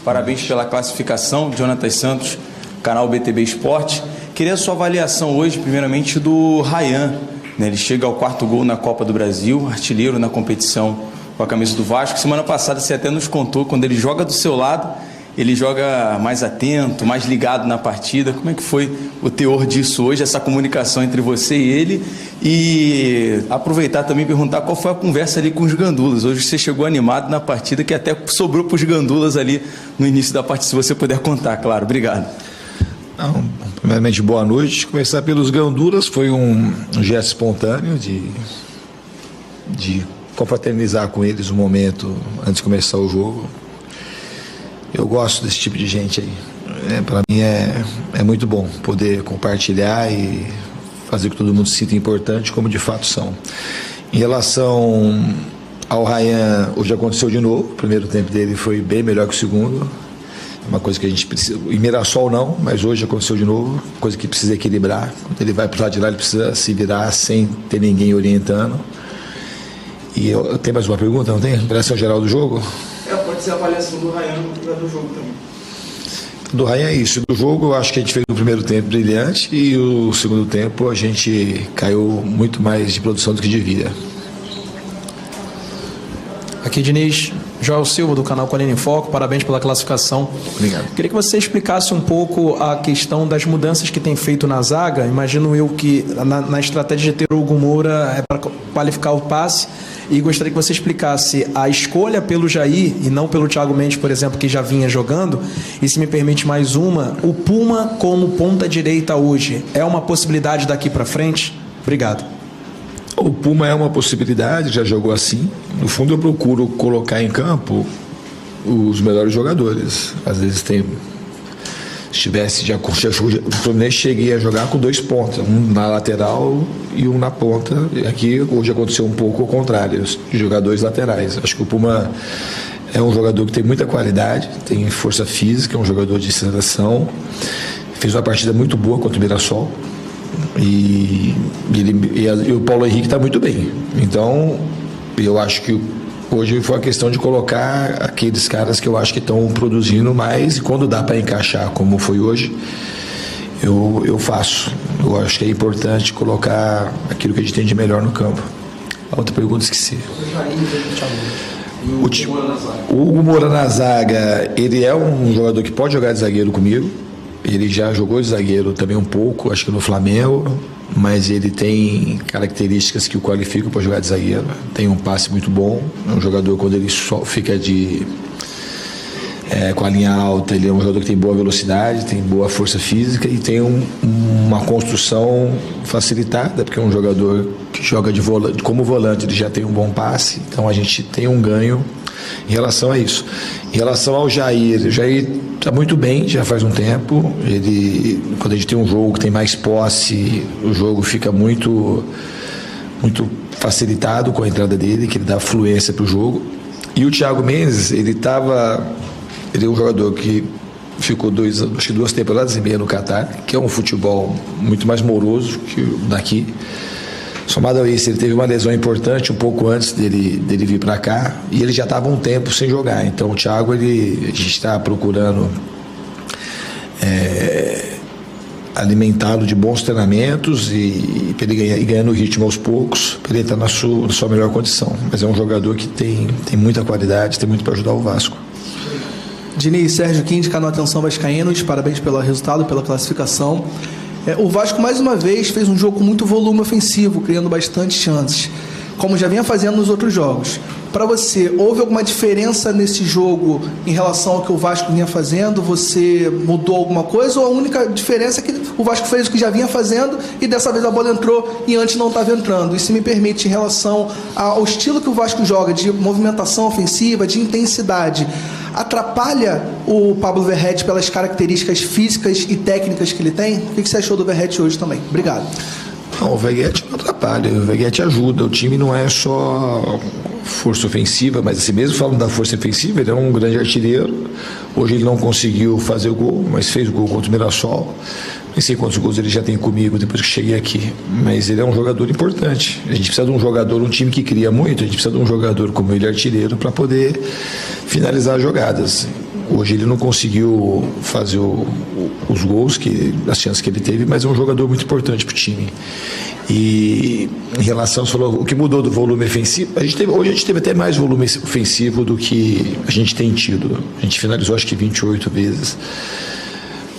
Parabéns pela classificação, Jonathan Santos, canal BTB Esporte. Queria a sua avaliação hoje, primeiramente, do Ryan. Ele chega ao 4º gol na Copa do Brasil, artilheiro na competição com a camisa do Vasco. Semana passada você até nos contou, quando ele joga do seu lado, ele joga mais atento, mais ligado na partida. Como é que foi o teor disso hoje, essa comunicação entre você e ele? E aproveitar também e perguntar qual foi a conversa ali com os gandulas. Hoje você chegou animado na partida, que até sobrou para os gandulas ali no início da partida, se você puder contar, claro. Obrigado. Não, primeiramente, boa noite. Começar pelos gandulas, foi um gesto espontâneo de confraternizar com eles um momento antes de começar o jogo. Eu gosto desse tipo de gente aí. Para mim é muito bom poder compartilhar e fazer com que todo mundo se sinta importante, como de fato são. Em relação ao Ryan, hoje aconteceu de novo. O primeiro tempo dele foi bem melhor que o segundo. É uma coisa que a gente precisa. Em Mirassol não, mas hoje aconteceu de novo. Coisa que precisa equilibrar. Quando ele vai para o lado de lá, ele precisa se virar sem ter ninguém orientando. E eu tenho mais uma pergunta, não tem? Avaliação geral do jogo? Pode ser a avaliação do Ryan do jogo também. Do Ryan é isso. Do jogo, eu acho que a gente fez um primeiro tempo brilhante e o segundo tempo a gente caiu muito mais de produção do que devia. Aqui, Diniz, Joel Silva, do canal Colina em Foco. Parabéns pela classificação. Obrigado. Queria que você explicasse um pouco a questão das mudanças que tem feito na zaga. Imagino eu que na estratégia de ter o Hugo Moura é para qualificar o passe. E gostaria que você explicasse a escolha pelo Jair e não pelo Thiago Mendes, por exemplo, que já vinha jogando. E se me permite mais uma, o Puma como ponta direita hoje é uma possibilidade daqui para frente? Obrigado. O Puma é uma possibilidade, já jogou assim. No fundo, eu procuro colocar em campo os melhores jogadores. Às vezes tem... Se tivesse já o Fluminense, cheguei a jogar com 2 pontas, um na lateral e um na ponta. E aqui hoje aconteceu um pouco o contrário, de jogar 2 laterais. Acho que o Puma é um jogador que tem muita qualidade, tem força física, é um jogador de seleção. Fez uma partida muito boa contra o Mirassol. E o Paulo Henrique está muito bem. Então, eu acho que hoje foi a questão de colocar aqueles caras que eu acho que estão produzindo mais, e quando dá para encaixar, como foi hoje, eu faço. Eu acho que é importante colocar aquilo que a gente tem de melhor no campo. A outra pergunta, esqueci. O Hugo Moura na zaga, ele é um jogador que pode jogar de zagueiro comigo. Ele já jogou de zagueiro também um pouco, acho que no Flamengo, mas ele tem características que o qualificam para jogar de zagueiro. Tem um passe muito bom, é um jogador, quando ele só fica com a linha alta, ele é um jogador que tem boa velocidade, tem boa força física e tem uma construção facilitada, porque é um jogador que joga como volante, ele já tem um bom passe, então a gente tem um ganho em relação a isso. Em relação ao Jair, o Jair está muito bem, já faz um tempo. Quando a gente tem um jogo que tem mais posse, o jogo fica muito facilitado com a entrada dele, que ele dá fluência para o jogo. E o Thiago Mendes, ele é um jogador que ficou 2 temporadas e meia no Catar, que é um futebol muito mais moroso que o daqui. Somado a isso, ele teve uma lesão importante um pouco antes dele vir para cá, e ele já estava um tempo sem jogar. Então o Thiago, a gente está procurando alimentá-lo de bons treinamentos e para ele ir ganhando ritmo aos poucos, para ele estar na sua melhor condição. Mas é um jogador que tem muita qualidade, tem muito para ajudar o Vasco. Diniz, Sérgio Quinte, canal Atenção Vascaínos, parabéns pelo resultado, pela classificação. O Vasco, mais uma vez, fez um jogo com muito volume ofensivo, criando bastante chances, como já vinha fazendo nos outros jogos. Para você, houve alguma diferença nesse jogo em relação ao que o Vasco vinha fazendo? Você mudou alguma coisa, ou a única diferença é que o Vasco fez o que já vinha fazendo e dessa vez a bola entrou e antes não estava entrando? E se me permite, em relação ao estilo que o Vasco joga, de movimentação ofensiva, de intensidade, atrapalha o Pablo Verratti pelas características físicas e técnicas que ele tem? O que você achou do Verratti hoje também? Obrigado. Não, o Verratti não atrapalha, o Verratti ajuda. O time não é só força ofensiva, mas assim, mesmo falando da força ofensiva, ele é um grande artilheiro. Hoje ele não conseguiu fazer o gol, mas fez o gol contra o Mirassol. Nem sei quantos gols ele já tem comigo depois que cheguei aqui, mas ele é um jogador importante. A gente precisa de um jogador, um time que cria muito, a gente precisa de um jogador como ele, artilheiro, para poder finalizar as jogadas. Hoje ele não conseguiu fazer os gols, as chances que ele teve, mas é um jogador muito importante para o time. E em relação, você falou, o que mudou do volume ofensivo, hoje a gente teve até mais volume ofensivo do que a gente tem tido. A gente finalizou acho que 28 vezes.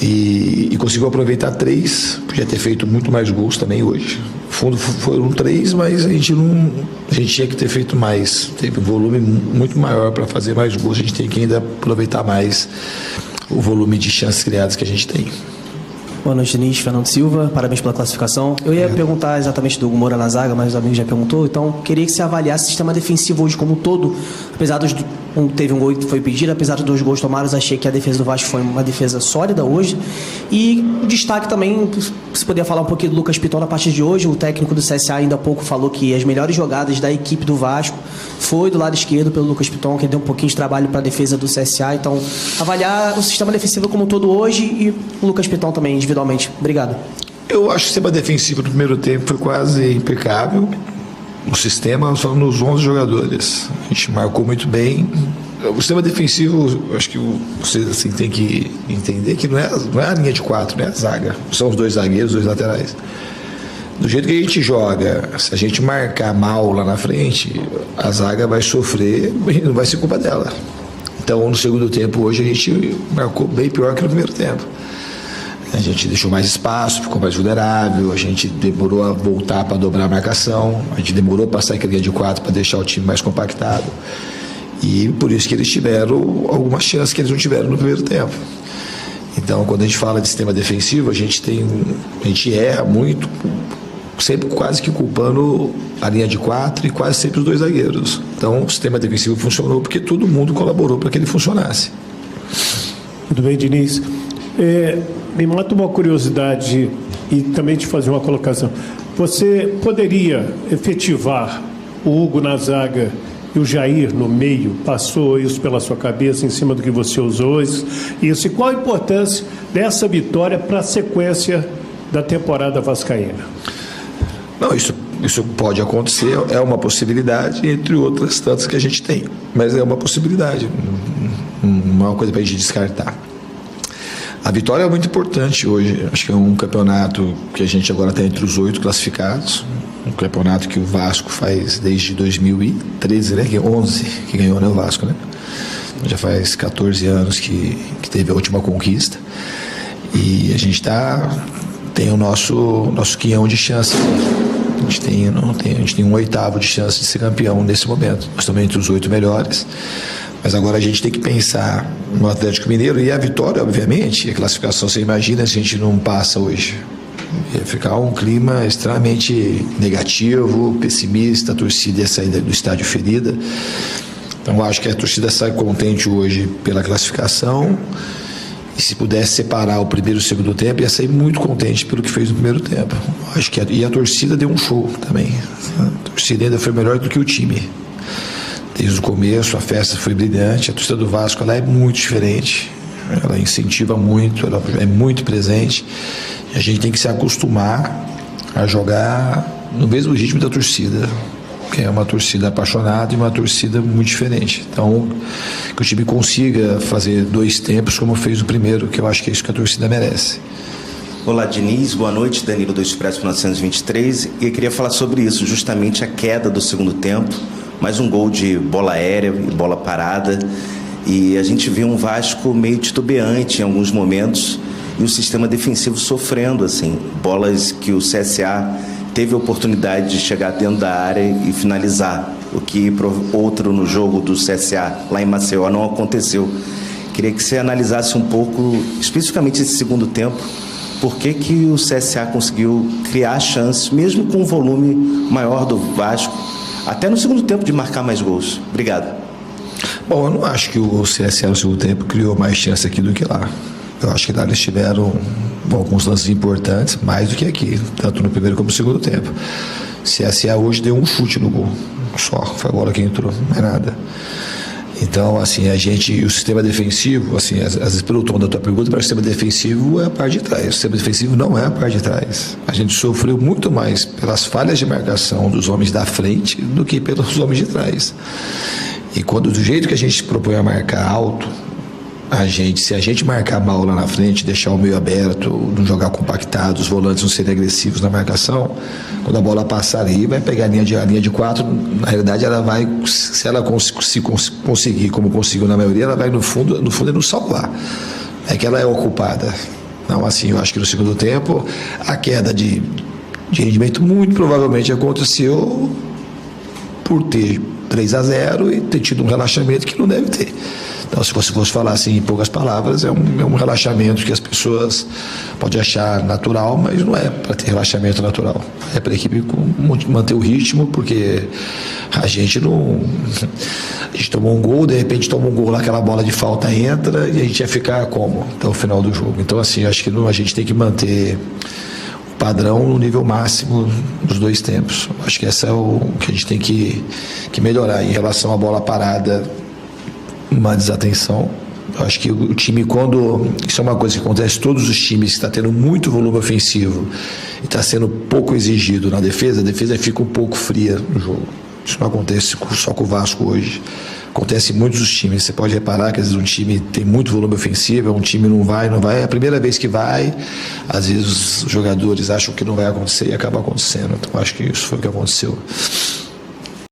E conseguiu aproveitar 3, podia ter feito muito mais gols também hoje. No fundo foram 3, mas a gente tinha que ter feito mais. Teve um volume muito maior para fazer mais gols. A gente tem que ainda aproveitar mais o volume de chances criadas que a gente tem. Boa noite, Diniz. Fernando Silva, parabéns pela classificação. Eu ia perguntar exatamente do Hugo Moura na zaga, mas o amigo já perguntou, então queria que você avaliasse o sistema defensivo hoje como um todo, apesar teve um gol que foi pedido, apesar dos 2 gols tomados, achei que a defesa do Vasco foi uma defesa sólida hoje. E destaque também, você poderia falar um pouquinho do Lucas Piton na parte de hoje, o técnico do CSA ainda há pouco falou que as melhores jogadas da equipe do Vasco foi do lado esquerdo pelo Lucas Piton, que deu um pouquinho de trabalho para a defesa do CSA, então avaliar o sistema defensivo como um todo hoje e o Lucas Piton também individualmente. Obrigado. Eu acho que o sistema defensivo no primeiro tempo foi quase impecável. O sistema só nos 11 jogadores. A gente marcou muito bem. O sistema defensivo, acho que você assim, tem que entender que não é a linha de 4, não é a zaga. São os 2 zagueiros, 2 laterais. Do jeito que a gente joga, se a gente marcar mal lá na frente, a zaga vai sofrer e não vai ser culpa dela. Então, no segundo tempo, hoje, a gente marcou bem pior que no primeiro tempo. A gente deixou mais espaço, ficou mais vulnerável, a gente demorou a voltar para dobrar a marcação, a gente demorou para sair com a linha de 4 para deixar o time mais compactado. E por isso que eles tiveram algumas chances que eles não tiveram no primeiro tempo. Então, quando a gente fala de sistema defensivo, a gente erra muito, sempre quase que culpando a linha de 4 e quase sempre os 2 zagueiros. Então, o sistema defensivo funcionou porque todo mundo colaborou para que ele funcionasse. Tudo bem, Diniz? Me mata uma curiosidade e também te fazer uma colocação. Você poderia efetivar o Hugo na zaga e o Jair no meio? Passou isso pela sua cabeça em cima do que você usou? Isso. E qual a importância dessa vitória para a sequência da temporada vascaína? Não, isso pode acontecer, é uma possibilidade, entre outras tantas que a gente tem. Mas é uma possibilidade, não é uma coisa para a gente descartar. A vitória é muito importante hoje. Acho que é um campeonato que a gente agora está entre os 8 classificados. Um campeonato que o Vasco faz desde 2013, né? Que é 11 que ganhou, né? O Vasco, né? Já faz 14 anos que teve a última conquista. E a gente tem o nosso quinhão de chance. A gente tem um 8º de chance de ser campeão nesse momento. Nós estamos entre os 8 melhores. Mas agora a gente tem que pensar no Atlético Mineiro e a vitória, obviamente, a classificação, você imagina se a gente não passa hoje. Ia ficar um clima extremamente negativo, pessimista, a torcida ia sair do estádio ferida. Então eu acho que a torcida sai contente hoje pela classificação e se pudesse separar o primeiro e o segundo tempo, ia sair muito contente pelo que fez no primeiro tempo. Acho que e a torcida deu um show também. A torcida ainda foi melhor do que o time. Desde o começo, a festa foi brilhante. A torcida do Vasco ela é muito diferente. Ela incentiva muito, ela é muito presente. E a gente tem que se acostumar a jogar no mesmo ritmo da torcida, que é uma torcida apaixonada e uma torcida muito diferente. Então, que o time consiga fazer 2 tempos como fez o primeiro, que eu acho que é isso que a torcida merece. Olá, Diniz, boa noite, Danilo do Expresso 1923. E eu queria falar sobre isso, justamente a queda do segundo tempo. Mais um gol de bola aérea e bola parada. E a gente viu um Vasco meio titubeante em alguns momentos e o sistema defensivo sofrendo, assim. Bolas que o CSA teve a oportunidade de chegar dentro da área e finalizar. O que outro no jogo do CSA lá em Maceió não aconteceu. Queria que você analisasse um pouco, especificamente esse segundo tempo, por que o CSA conseguiu criar chances, mesmo com o volume maior do Vasco, até no segundo tempo de marcar mais gols. Obrigado. Bom, eu não acho que o CSA no segundo tempo criou mais chance aqui do que lá. Eu acho que lá eles tiveram alguns lances importantes, mais do que aqui, tanto no primeiro como no segundo tempo. O CSA hoje deu um chute no gol, só, foi a bola que entrou, não é nada. Então, assim, o sistema defensivo, assim, às vezes pelo tom da tua pergunta, o sistema defensivo é a parte de trás. O sistema defensivo não é a parte de trás. A gente sofreu muito mais pelas falhas de marcação dos homens da frente do que pelos homens de trás. E do jeito que a gente propõe a marcar alto, se a gente marcar mal lá na frente, deixar o meio aberto, não jogar compactado, os volantes não serem agressivos na marcação, quando a bola passar ali, vai pegar a linha de 4, na realidade ela vai, se ela conseguir, como conseguiu na maioria, ela vai no fundo é nos salvar. É que ela é ocupada. Então, assim, eu acho que no segundo tempo, a queda de rendimento muito provavelmente aconteceu por ter 3-0 e ter tido um relaxamento que não deve ter. Então, se você fosse falar assim em poucas palavras, é um relaxamento que as pessoas podem achar natural, mas não é para ter relaxamento natural. É para a equipe manter o ritmo, porque a gente tomou um gol, de repente toma um gol lá, aquela bola de falta entra e a gente ia ficar como até o final do jogo. Então, assim, acho que a gente tem que manter o padrão no nível máximo dos dois tempos. Acho que essa é o que a gente tem que melhorar em relação à bola parada. Uma desatenção. Eu acho que o time, isso é uma coisa que acontece em todos os times, está tendo muito volume ofensivo e está sendo pouco exigido na defesa, a defesa fica um pouco fria no jogo. Isso não acontece só com o Vasco hoje. Acontece em muitos dos times. Você pode reparar que às vezes um time tem muito volume ofensivo, um time não vai, é a primeira vez que vai, às vezes os jogadores acham que não vai acontecer e acaba acontecendo. Então acho que isso foi o que aconteceu.